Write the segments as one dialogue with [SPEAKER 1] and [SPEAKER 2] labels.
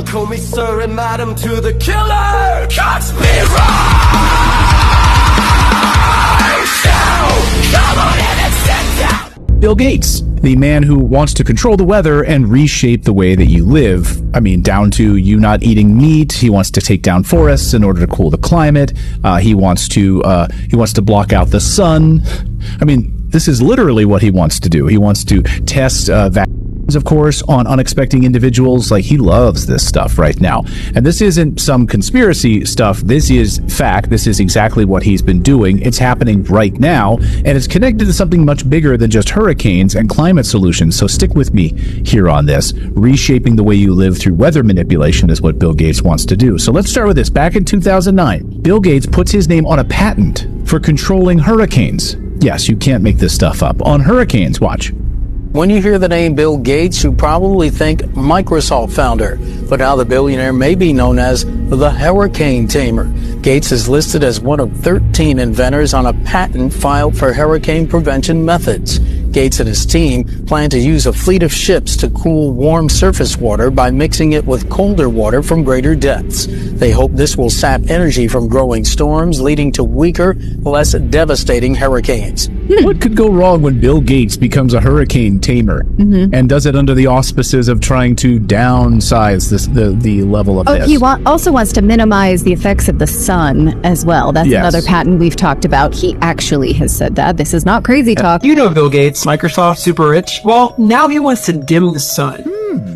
[SPEAKER 1] They'll call me sir and madam to the killer. Conspiracies. Come on in and sit down.
[SPEAKER 2] Bill Gates, the man who wants to control the weather and reshape the way that you live. I mean, down to you not eating meat. He wants to take down forests in order to cool the climate. He wants to block out the sun. I mean, this is literally what he wants to do. He wants to test vaccines, of course, on unexpected individuals. Like, he loves this stuff right now. And this isn't some conspiracy stuff. This is fact. This is exactly what he's been doing. It's happening right now, and it's connected to something much bigger than just hurricanes and climate solutions. So stick with me here on this. Reshaping the way you live through weather manipulation is what Bill Gates wants to do. So let's start with this. Back in 2009, Bill Gates puts his name on a patent for controlling hurricanes. Yes, you can't make this stuff up. On hurricanes, watch.
[SPEAKER 3] When you hear the name Bill Gates, you probably think Microsoft founder, but now the billionaire may be known as the hurricane tamer. Gates is listed as one of 13 inventors on a patent filed for hurricane prevention methods. Gates and his team plan to use a fleet of ships to cool warm surface water by mixing it with colder water from greater depths. They hope this will sap energy from growing storms, leading to weaker, less devastating hurricanes.
[SPEAKER 2] What could go wrong when Bill Gates becomes a hurricane tamer and does it under the auspices of trying to downsize the level of this?
[SPEAKER 4] He also wants to minimize the effects of the sun as well. That's another patent we've talked about. He actually has said that. This is not crazy talk.
[SPEAKER 5] You know Bill Gates, Microsoft, super rich. Well, now he wants to dim the sun.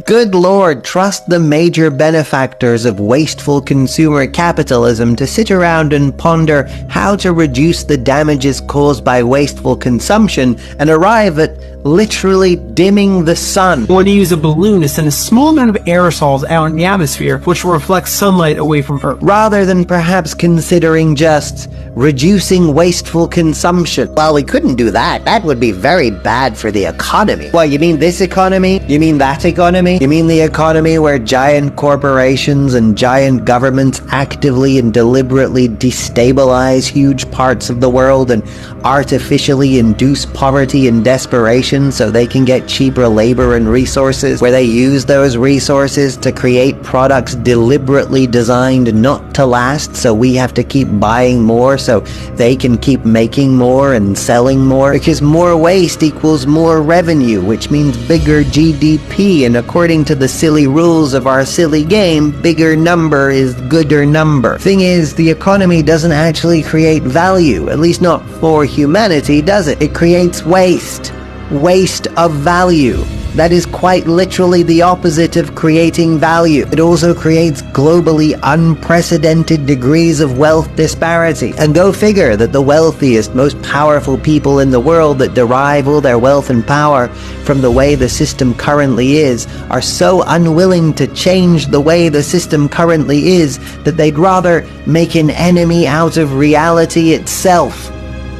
[SPEAKER 6] Good Lord, trust the major benefactors of wasteful consumer capitalism to sit around and ponder how to reduce the damages caused by wasteful consumption and arrive at literally dimming the sun.
[SPEAKER 5] We want to use a balloon to send a small amount of aerosols out in the atmosphere, which will reflect sunlight away from Earth.
[SPEAKER 6] Rather than perhaps considering just reducing wasteful consumption. Well, we couldn't do that. That would be very bad for the economy. Well, you mean this economy? You mean that economy? You mean the economy where giant corporations and giant governments actively and deliberately destabilize huge parts of the world and artificially induce poverty and desperation so they can get cheaper labor and resources, where they use those resources to create products deliberately designed not to last, so we have to keep buying more so they can keep making more and selling more, because more waste equals more revenue, which means bigger GDP, and according to the silly rules of our silly game, bigger number is gooder number. Thing is, the economy doesn't actually create value, at least not for humanity, does it? It creates waste. Waste of value. That is quite literally the opposite of creating value. It also creates globally unprecedented degrees of wealth disparity. And go figure that the wealthiest, most powerful people in the world that derive all their wealth and power from the way the system currently is are so unwilling to change the way the system currently is that they'd rather make an enemy out of reality itself.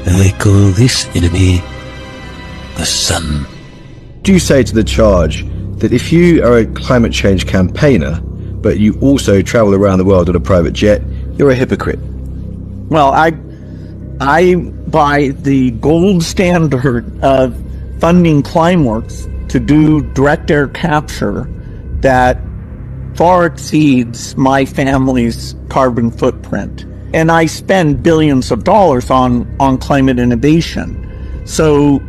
[SPEAKER 7] I call this enemy the sun.
[SPEAKER 8] Do you say to the charge that if you are a climate change campaigner, but you also travel around the world on a private jet, you're a hypocrite?
[SPEAKER 9] Well, I buy the gold standard of funding Climeworks to do direct air capture that far exceeds my family's carbon footprint. And I spend billions of dollars on climate innovation. So,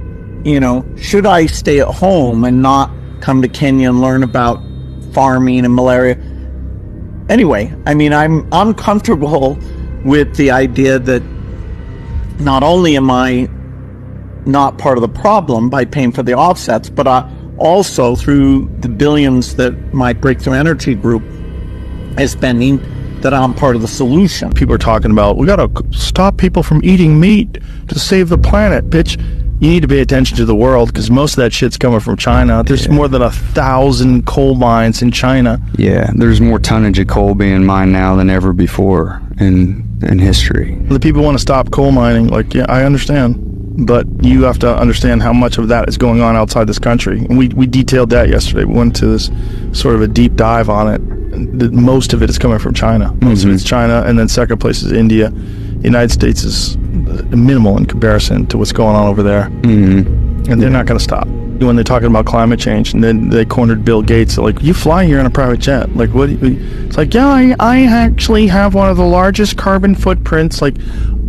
[SPEAKER 9] you know, should I stay at home and not come to Kenya and learn about farming and malaria? Anyway, I mean, I'm comfortable with the idea that not only am I not part of the problem by paying for the offsets, but also through the billions that my Breakthrough Energy group is spending, that I'm part of the solution.
[SPEAKER 10] People are talking about, we gotta stop people from eating meat to save the planet. Bitch, you need to pay attention to the world, because most of that shit's coming from China. There's more than 1,000 coal mines in China.
[SPEAKER 11] Yeah, there's more tonnage of coal being mined now than ever before in history.
[SPEAKER 10] The people want to stop coal mining. Like, yeah, I understand. But you have to understand how much of that is going on outside this country. And we detailed that yesterday. We went to this sort of a deep dive on it. Most of it is coming from China. Most of it's China, and then second place is India. The United States is minimal in comparison to what's going on over there. And they're not going to stop. when they're talking about climate change, and then they cornered Bill Gates. Like, you fly here in a private jet. Like, what? It's like, yeah, I actually have one of the largest carbon footprints. Like,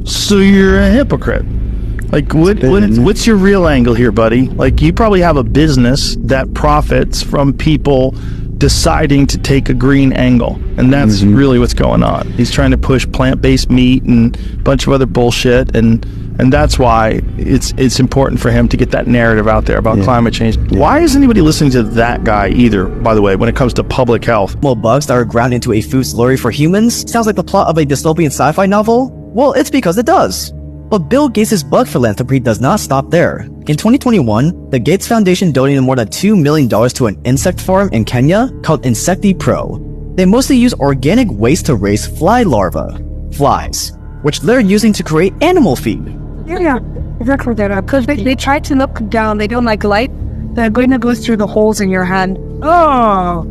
[SPEAKER 10] so you're a hypocrite. Like, what's your real angle here, buddy? Like, you probably have a business that profits from people deciding to take a green angle, and that's really what's going on. He's trying to push plant-based meat and a bunch of other bullshit, and that's why it's important for him to get that narrative out there about climate change. Why is anybody listening to that guy either, by the way, when it comes to public health?
[SPEAKER 12] Well, bugs that are ground into a food slurry for humans sounds like the plot of a dystopian sci-fi novel? Well, it's because it does. But Bill Gates' bug philanthropy does not stop there. In 2021, the Gates Foundation donated more than $2 million to an insect farm in Kenya called InsectiPro. They mostly use organic waste to raise fly larvae, flies, which they're using to create animal feed.
[SPEAKER 13] Yeah, exactly that. Because they try to look down, they don't like light. They're going to go through the holes in your hand. Oh!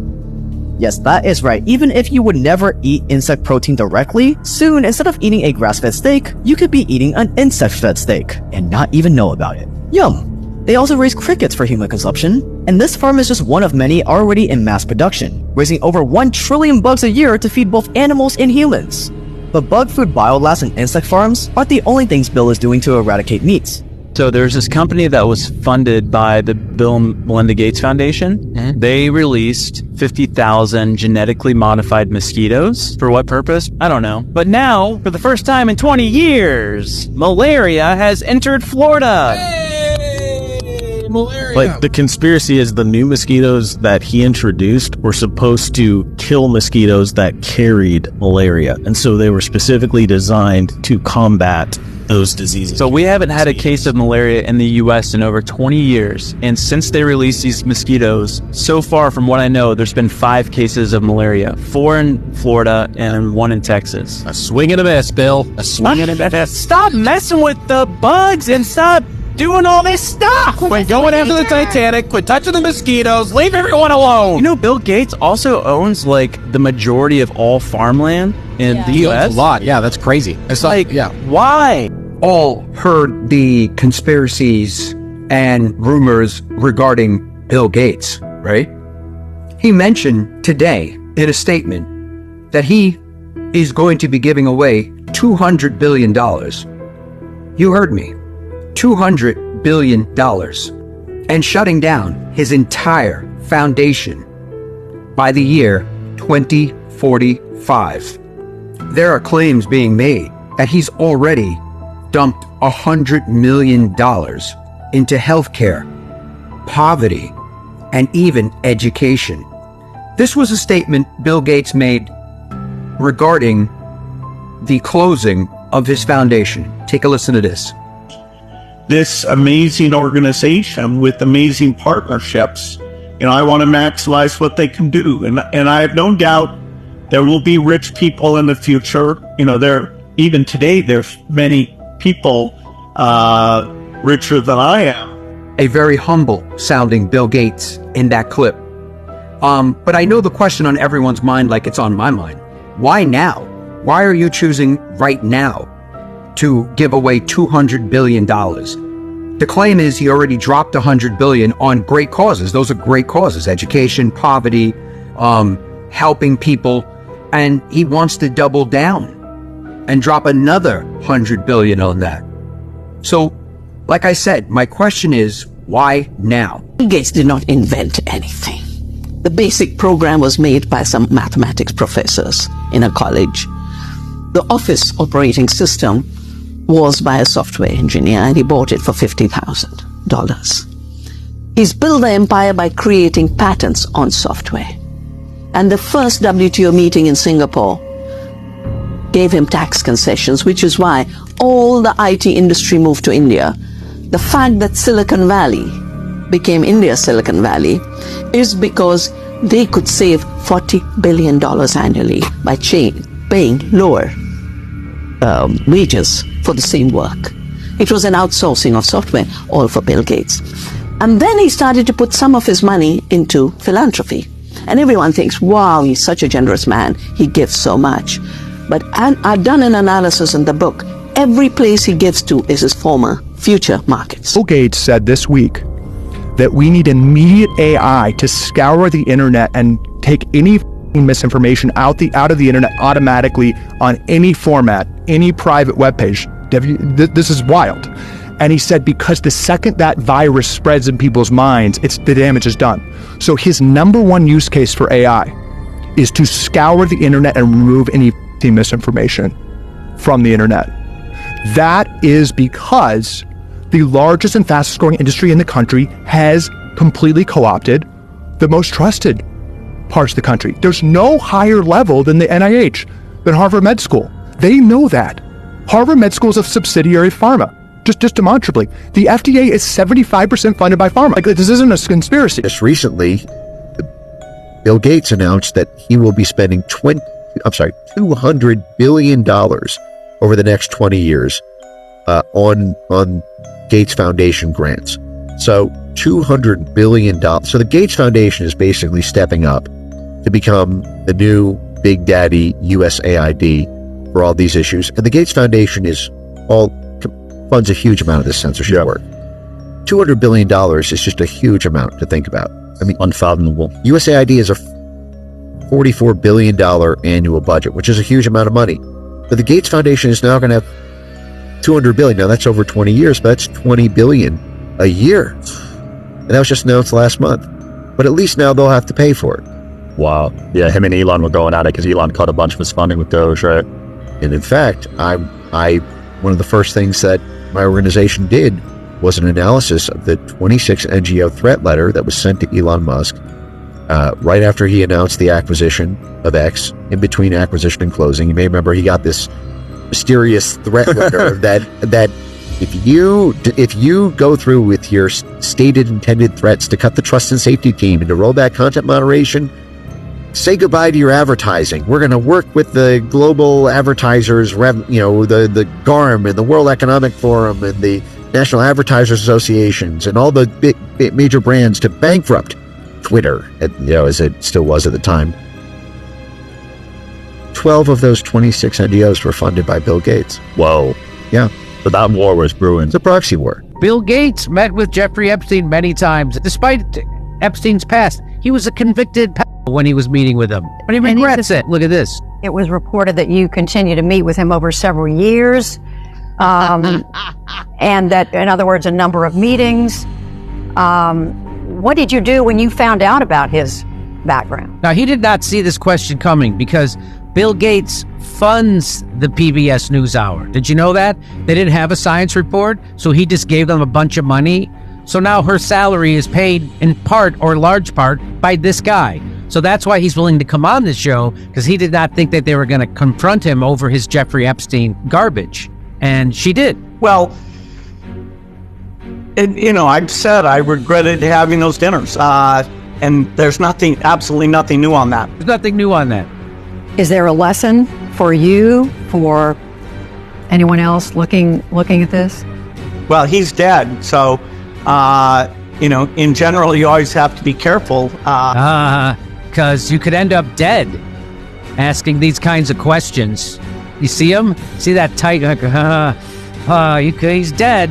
[SPEAKER 12] Yes, that is right. Even if you would never eat insect protein directly, soon, instead of eating a grass-fed steak, you could be eating an insect-fed steak and not even know about it. Yum! They also raise crickets for human consumption, and this farm is just one of many already in mass production, raising over 1 trillion bugs a year to feed both animals and humans. But bug food biolabs and insect farms aren't the only things Bill is doing to eradicate meat.
[SPEAKER 14] So there's this company that was funded by the Bill and Melinda Gates Foundation. Mm-hmm. They released 50,000 genetically modified mosquitoes. For what purpose? I don't know. But now, for the first time in 20 years, malaria has entered Florida. Hey, malaria.
[SPEAKER 15] But the conspiracy is the new mosquitoes that he introduced were supposed to kill mosquitoes that carried malaria. And so they were specifically designed to combat those diseases.
[SPEAKER 14] So we haven't had a case of malaria in the U.S. in over 20 years. And since they released these mosquitoes, so far from what I know, there's been 5 cases of malaria. 4 in Florida and 1 in Texas.
[SPEAKER 15] A swing and a miss, Bill. A swing and a miss.
[SPEAKER 14] Stop messing with the bugs and stop doing all this stuff.
[SPEAKER 1] Quit going after the Titanic. Quit touching the mosquitoes. Leave everyone alone.
[SPEAKER 14] You know, Bill Gates also owns like the majority of all farmland in the
[SPEAKER 15] He
[SPEAKER 14] U.S.
[SPEAKER 15] owns a lot. Yeah, that's crazy. It's
[SPEAKER 14] like, why?
[SPEAKER 16] All heard the conspiracies and rumors regarding Bill Gates, right? He mentioned today in a statement that he is going to be giving away $200 billion. You heard me. $200 billion. And shutting down his entire foundation by the year 2045. There are claims being made that he's already dumped $100 million into healthcare, poverty, and even education. This was a statement Bill Gates made regarding the closing of his foundation. Take a listen to this.
[SPEAKER 9] This amazing organization with amazing partnerships, I want to maximize what they can do. And I have no doubt there will be rich people in the future. Even today, there's many people richer than I am.
[SPEAKER 16] A very humble sounding Bill Gates in that clip. But I know the question on everyone's mind, like it's on my mind. Why now? Why are you choosing right now to give away $200 billion? The claim is he already dropped $100 billion on great causes. Those are great causes: education, poverty, helping people. And he wants to double down and drop another $100 billion on that. So, like I said, my question is, why now?
[SPEAKER 17] Bill Gates did not invent anything. The basic program was made by some mathematics professors in a college. The office operating system was by a software engineer, and he bought it for $50,000. He's built the empire by creating patents on software. And the first WTO meeting in Singapore gave him tax concessions, which is why all the IT industry moved to India. The fact that Silicon Valley became India's Silicon Valley is because they could save $40 billion annually by paying lower wages for the same work. It was an outsourcing of software, all for Bill Gates. And then he started to put some of his money into philanthropy. And everyone thinks, wow, he's such a generous man. He gives so much. But I've done an analysis in the book. Every place he gives to is his future markets.
[SPEAKER 18] Bill Gates said this week
[SPEAKER 10] that we need immediate AI to scour the internet and take any misinformation out of the internet automatically on any format, any private webpage. This is wild. And he said because the second that virus spreads in people's minds, the damage is done. So his number one use case for AI is to scour the internet and remove any misinformation from the internet. That is because the largest and fastest growing industry in the country has completely co-opted the most trusted parts of the country. There's no higher level than the NIH, than Harvard Med School. They know that. Harvard Med School is a subsidiary of pharma. Just demonstrably. The FDA is 75% funded by pharma. Like, this isn't a conspiracy.
[SPEAKER 18] Just recently, Bill Gates announced that he will be spending $200 billion over the next 20 years on Gates Foundation grants. So $200 billion. So the Gates Foundation is basically stepping up to become the new big daddy USAID for all these issues. And the Gates Foundation funds a huge amount of this censorship work. $200 billion is just a huge amount to think about. I mean,
[SPEAKER 15] unfathomable.
[SPEAKER 18] USAID is a $44 billion annual budget, which is a huge amount of money. But the Gates Foundation is now going to have $200 billion. Now that's over 20 years, but that's $20 billion a year. And that was just announced last month. But at least now they'll have to pay for it.
[SPEAKER 15] Wow. Yeah, him and Elon were going at it because Elon cut a bunch of his funding with Doge, right?
[SPEAKER 18] And in fact, one of the first things that my organization did was an analysis of the 26 NGO threat letter that was sent to Elon Musk right after he announced the acquisition of X, in between acquisition and closing. You may remember he got this mysterious threat letter that if you go through with your stated intended threats to cut the trust and safety team and to roll back content moderation, say goodbye to your advertising. We're going to work with the global advertisers, the GARM and the World Economic Forum and the National Advertisers Associations and all the big major brands to bankrupt Twitter, as it still was at the time. 12 of those 26 NGOs were funded by Bill Gates.
[SPEAKER 15] Whoa.
[SPEAKER 18] Yeah.
[SPEAKER 15] So that war was brewing.
[SPEAKER 18] It's a proxy war.
[SPEAKER 19] Bill Gates met with Jeffrey Epstein many times. Despite Epstein's past, he was a convicted when he was meeting with him. But he regrets it. Look at this.
[SPEAKER 20] It was reported that you continue to meet with him over several years. And that, in other words, a number of meetings. What did you do when you found out about his background?
[SPEAKER 19] Now, he did not see this question coming because Bill Gates funds the PBS NewsHour. Did you know that? They didn't have a science report, so he just gave them a bunch of money. So now her salary is paid in part or large part by this guy. So that's why he's willing to come on this show, because he did not think that they were going to confront him over his Jeffrey Epstein garbage. And she did.
[SPEAKER 9] Well, I've said I regretted having those dinners. And there's absolutely nothing new on that.
[SPEAKER 19] There's nothing new on that.
[SPEAKER 20] Is there a lesson for you, for anyone else looking at this?
[SPEAKER 9] Well, he's dead. So, in general, you always have to be careful.
[SPEAKER 19] Because you could end up dead asking these kinds of questions. You see him? See that tight? He's dead.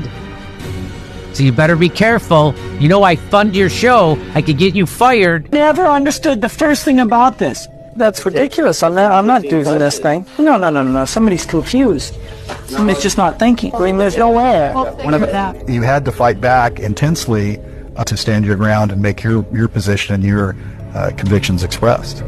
[SPEAKER 19] So you better be careful. I fund your show. I could get you fired.
[SPEAKER 21] Never understood the first thing about this. That's ridiculous. I'm not doing this thing. No. Somebody's confused. Somebody's just not thinking. I mean, there's no way.
[SPEAKER 22] You had to fight back intensely to stand your ground and make your position and your convictions expressed.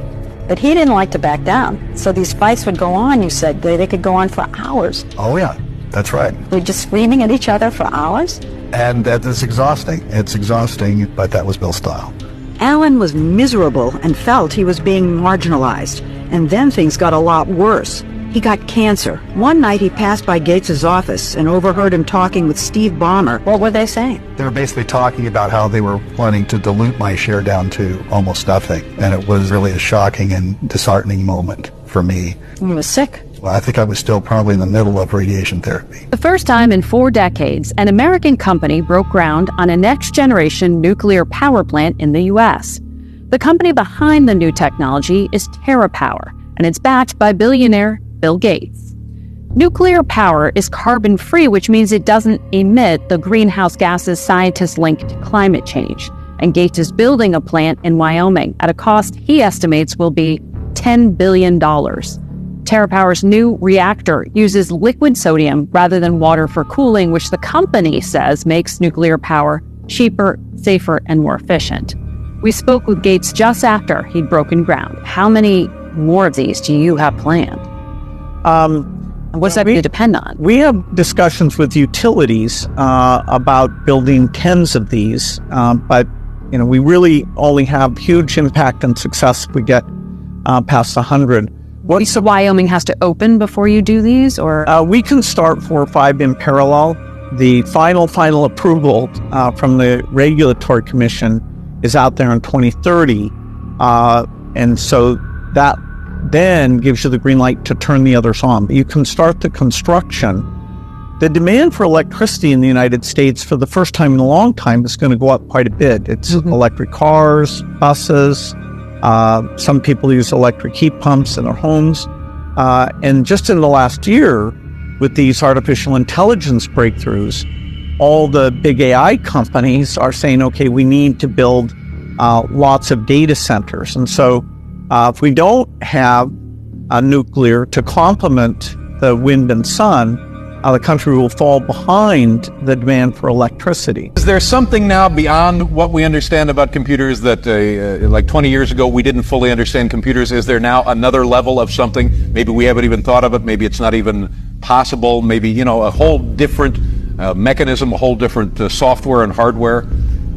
[SPEAKER 20] But he didn't like to back down. So these fights would go on, you said. They could go on for hours.
[SPEAKER 22] Oh, yeah. That's right.
[SPEAKER 20] They're just screaming at each other for hours?
[SPEAKER 22] And that is exhausting. It's exhausting, but that was Bill's style.
[SPEAKER 23] Alan was miserable and felt he was being marginalized. And then things got a lot worse. He got cancer. One night he passed by Gates's office and overheard him talking with Steve Ballmer.
[SPEAKER 20] What were they saying?
[SPEAKER 22] They were basically talking about how they were planning to dilute my share down to almost nothing. And it was really a shocking and disheartening moment for me.
[SPEAKER 20] You were sick?
[SPEAKER 22] Well, I think I was still probably in the middle of radiation therapy.
[SPEAKER 4] The first time in 4 decades, an American company broke ground on a next-generation nuclear power plant in the U.S. The company behind the new technology is TerraPower, and it's backed by billionaire Bill Gates. Nuclear power is carbon-free, which means it doesn't emit the greenhouse gases scientists link to climate change. And Gates is building a plant in Wyoming at a cost he estimates will be $10 billion. TerraPower's new reactor uses liquid sodium rather than water for cooling, which the company says makes nuclear power cheaper, safer, and more efficient. We spoke with Gates just after he'd broken ground. How many more of these do you have planned? What's that going to depend on?
[SPEAKER 9] We have discussions with utilities about building 10s of these, but we really only have huge impact and success if we get past 100.
[SPEAKER 4] So Wyoming has to open before you do these, or
[SPEAKER 9] we can start 4 or 5 in parallel. The final approval from the Regulatory Commission is out there in 2030, and so that then gives you the green light to turn the others on. But you can start the construction. The demand for electricity in the United States for the first time in a long time is going to go up quite a bit. It's electric cars, buses. Some people use electric heat pumps in their homes. And just in the last year, with these artificial intelligence breakthroughs, all the big AI companies are saying, okay, we need to build lots of data centers. And so if we don't have nuclear to complement the wind and sun, the country will fall behind the demand for electricity.
[SPEAKER 2] Is there something now beyond what we understand about computers that like 20 years ago we didn't fully understand computers? Is there now another level of something? Maybe we haven't even thought of it. Maybe it's not even possible. Maybe, a whole different mechanism, a whole different software and hardware?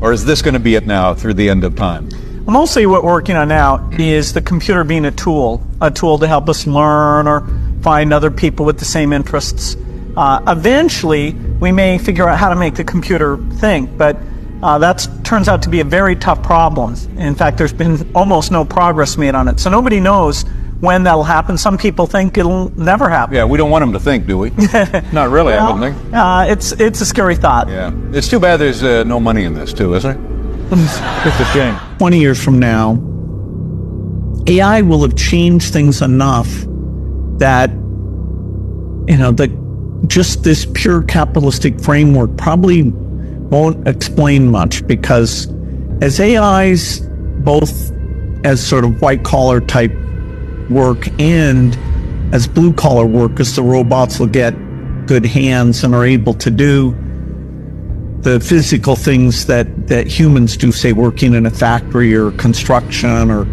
[SPEAKER 2] Or is this going to be it now through the end of time?
[SPEAKER 9] Mostly what we're working on now is the computer being a tool to help us learn or find other people with the same interests. Eventually, we may figure out how to make the computer think, but that turns out to be a very tough problem. In fact, there's been almost no progress made on it. So nobody knows when that'll happen. Some people think it'll never happen.
[SPEAKER 2] Yeah, we don't want them to think, do we? Not really, I wouldn't think.
[SPEAKER 9] It's a scary thought.
[SPEAKER 2] Yeah. It's too bad there's no money in this, too, is there?
[SPEAKER 9] It's a shame. 20 years from now, AI will have changed things enough that, just this pure capitalistic framework probably won't explain much, because as AIs, both as sort of white-collar type work and as blue-collar work, as the robots will get good hands and are able to do the physical things that humans do, say working in a factory or construction, or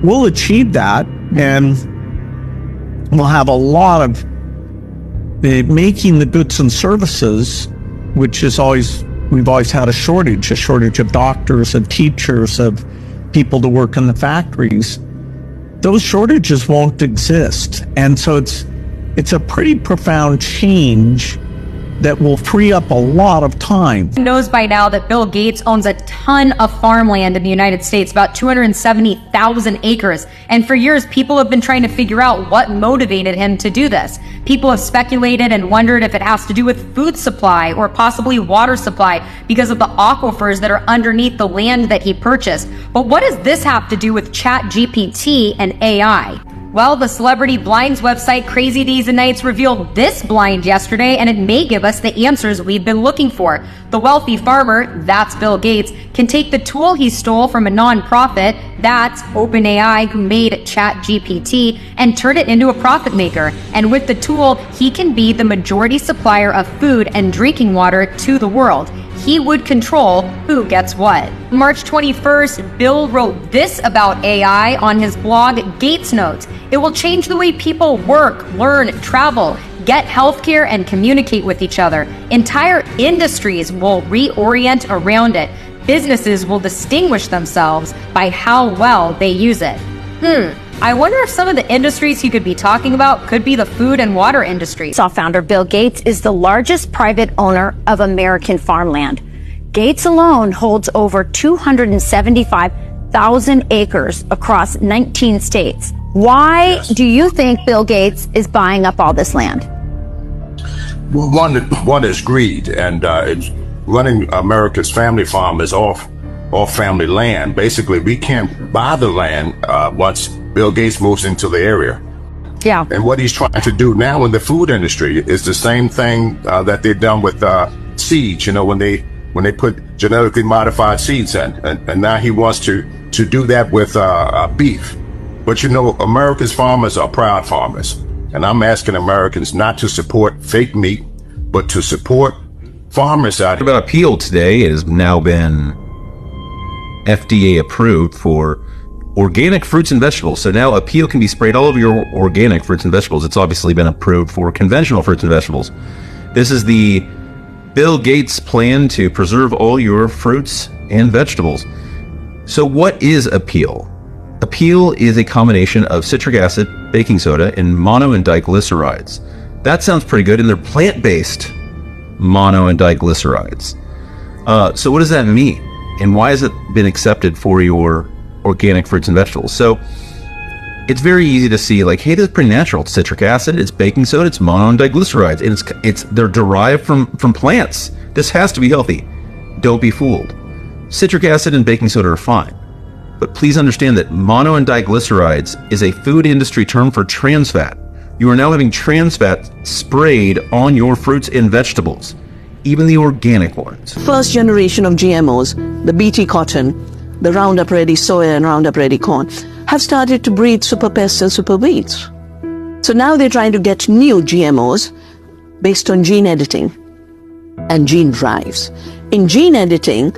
[SPEAKER 9] we'll achieve that, and we'll have a lot of making the goods and services, which is we've always had a shortage of doctors, of teachers, of people to work in the factories. Those shortages won't exist. And so it's a pretty profound change that will free up a lot of time.
[SPEAKER 3] Knows by now that Bill Gates owns a ton of farmland in the United States, about 270,000 acres. And for years, people have been trying to figure out what motivated him to do this. People have speculated and wondered if it has to do with food supply or possibly water supply because of the aquifers that are underneath the land that he purchased. But what does this have to do with ChatGPT and AI? Well, the celebrity blinds website Crazy Days and Nights revealed this blind yesterday, and it may give us the answers we've been looking for. The wealthy farmer, that's Bill Gates, can take the tool he stole from a nonprofit, that's OpenAI, who made ChatGPT, and turn it into a profit maker. And with the tool, he can be the majority supplier of food and drinking water to the world. He would control who gets what. March 21st, Bill wrote this about AI on his blog, Gates Notes. It will change the way people work, learn, travel, get healthcare, and communicate with each other. Entire industries will reorient around it. Businesses will distinguish themselves by how well they use it. I wonder if some of the industries he could be talking about could be the food and water industry.
[SPEAKER 20] Founder Bill Gates is the largest private owner of American farmland. Gates alone holds over 275,000 acres across 19 states. Why do you think Bill Gates is buying up all this land?
[SPEAKER 5] Well, one is greed, and it's running America's family farm is off family land. Basically, we can't buy the land once Bill Gates moves into the area.
[SPEAKER 20] Yeah.
[SPEAKER 5] And what he's trying to do now in the food industry is the same thing that they've done with seeds. You know, when they put genetically modified seeds in, and now he wants to do that with beef. But you know, America's farmers are proud farmers, and I'm asking Americans not to support fake meat, but to support farmers out here.
[SPEAKER 6] About appeal today has now been FDA approved for organic fruits and vegetables. So now appeal can be sprayed all over your organic fruits and vegetables. It's obviously been approved for conventional fruits and vegetables. This is the Bill Gates plan to preserve all your fruits and vegetables. So what is appeal? Appeal is a combination of citric acid, baking soda, and mono and diglycerides. That sounds pretty good, and they're plant-based mono and diglycerides. So what does that mean? And why has it been accepted for your organic fruits and vegetables? So it's very easy to see, like, hey, this is pretty natural. It's citric acid, it's baking soda, it's mono and diglycerides, and they're derived from plants. This has to be healthy. Don't be fooled. Citric acid and baking soda are fine, but please understand that mono and diglycerides is a food industry term for trans fat. You are now having trans fat sprayed on your fruits and vegetables, even the organic ones.
[SPEAKER 17] First generation of GMOs, the BT cotton, the Roundup Ready soya and Roundup Ready corn, have started to breed super pests and super weeds. So now they're trying to get new GMOs based on gene editing and gene drives. In gene editing,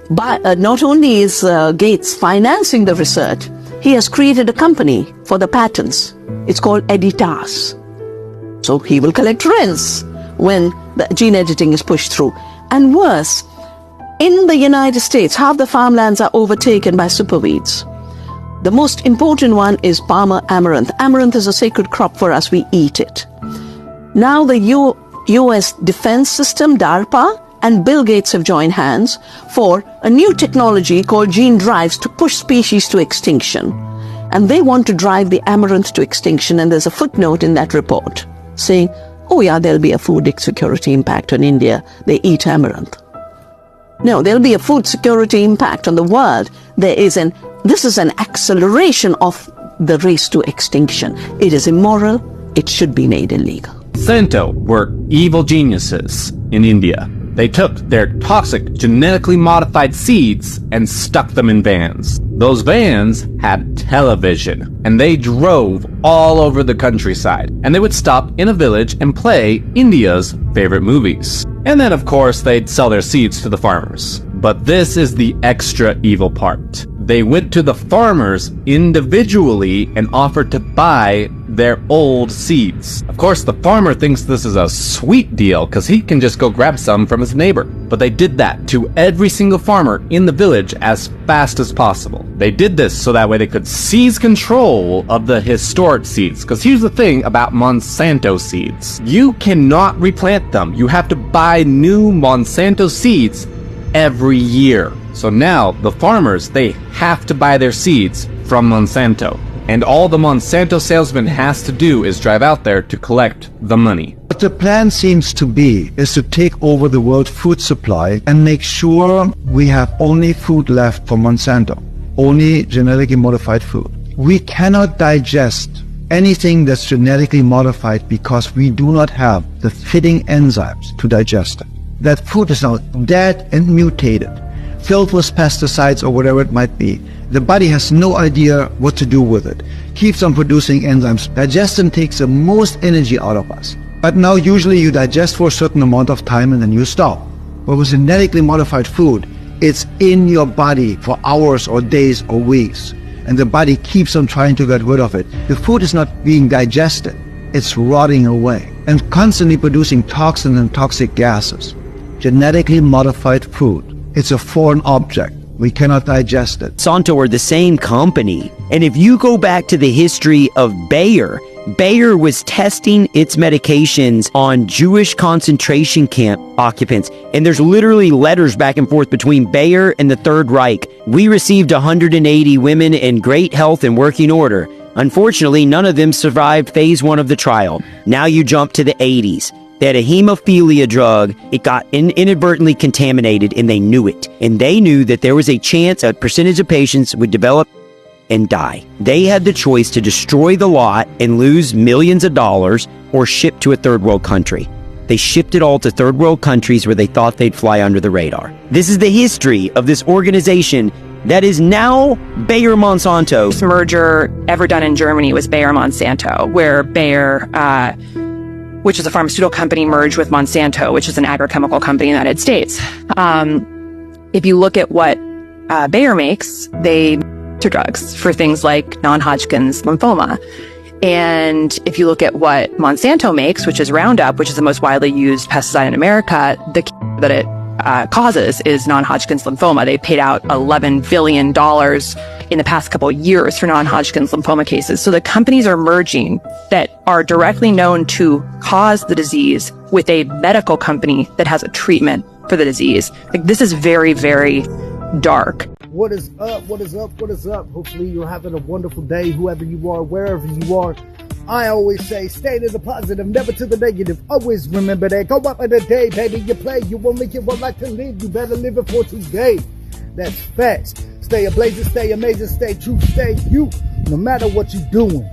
[SPEAKER 17] not only is Gates financing the research, he has created a company for the patents. It's called Editas. So he will collect rents when the gene editing is pushed through. And worse, in the United States, half the farmlands are overtaken by superweeds. The most important one is Palmer amaranth. Amaranth is a sacred crop for us. We eat it. Now the U.S. defense system, DARPA, and Bill Gates have joined hands for a new technology called gene drives to push species to extinction. And they want to drive the amaranth to extinction. And there's a footnote in that report saying, oh yeah, there'll be a food security impact on India. They eat amaranth. No, there'll be a food security impact on the world. This is an acceleration of the race to extinction. It is immoral. It should be made illegal.
[SPEAKER 14] Monsanto were evil geniuses in India. They took their toxic, genetically modified seeds and stuck them in vans. Those vans had television, and they drove all over the countryside. And they would stop in a village and play India's favorite movies. And then, of course, they'd sell their seeds to the farmers. But this is the extra evil part. They went to the farmers individually and offered to buy their old seeds. Of course, the farmer thinks this is a sweet deal because he can just go grab some from his neighbor. But they did that to every single farmer in the village as fast as possible. They did this so that way they could seize control of the historic seeds. Because here's the thing about Monsanto seeds. You cannot replant them. You have to buy new Monsanto seeds every year. So now the farmers, they have to buy their seeds from Monsanto. And all the Monsanto salesman has to do is drive out there to collect the money.
[SPEAKER 22] What the plan seems to be is to take over the world food supply and make sure we have only food left for Monsanto, only genetically modified food. We cannot digest anything that's genetically modified because we do not have the fitting enzymes to digest it. That food is now dead and mutated, filled with pesticides or whatever it might be. The body has no idea what to do with it. Keeps on producing enzymes. Digestion takes the most energy out of us. But now usually you digest for a certain amount of time and then you stop. But with genetically modified food, it's in your body for hours or days or weeks. And the body keeps on trying to get rid of it. The food is not being digested. It's rotting away and constantly producing toxins and toxic gases. Genetically modified food. It's a foreign object. We cannot digest it.
[SPEAKER 7] Monsanto are the same company. And if you go back to the history of Bayer was testing its medications on Jewish concentration camp occupants. And there's literally letters back and forth between Bayer and the Third Reich. We received 180 women in great health and working order. Unfortunately, none of them survived phase 1 of the trial. Now you jump to the 80s. They had a hemophilia drug. It got inadvertently contaminated, and they knew it. And they knew that there was a chance a percentage of patients would develop and die. They had the choice to destroy the lot and lose millions of dollars or ship to a third world country. They shipped it all to third world countries where they thought they'd fly under the radar. This is the history of this organization that is now Bayer Monsanto.
[SPEAKER 8] The merger ever done in Germany was Bayer Monsanto, where Bayer, which is a pharmaceutical company, merged with Monsanto, which is an agrochemical company in the United States. If you look at what Bayer makes, they to drugs for things like non-Hodgkin's lymphoma. And if you look at what Monsanto makes, which is Roundup, which is the most widely used pesticide in America, the that it causes is non-Hodgkin's lymphoma. They paid out $11 billion in the past couple of years for non-Hodgkin's lymphoma cases. So the companies are merging that are directly known to cause the disease with a medical company that has a treatment for the disease. Like, this is very, very dark.
[SPEAKER 11] What is up? What is up? What is up? Hopefully you're having a wonderful day, whoever you are, wherever you are. I always say, stay to the positive, never to the negative. Always remember that. Go up in the day, baby. You play, you only get one life to live. You better live it for today. That's facts. Stay ablazing, stay amazing, stay true, stay you. No matter what you're doing.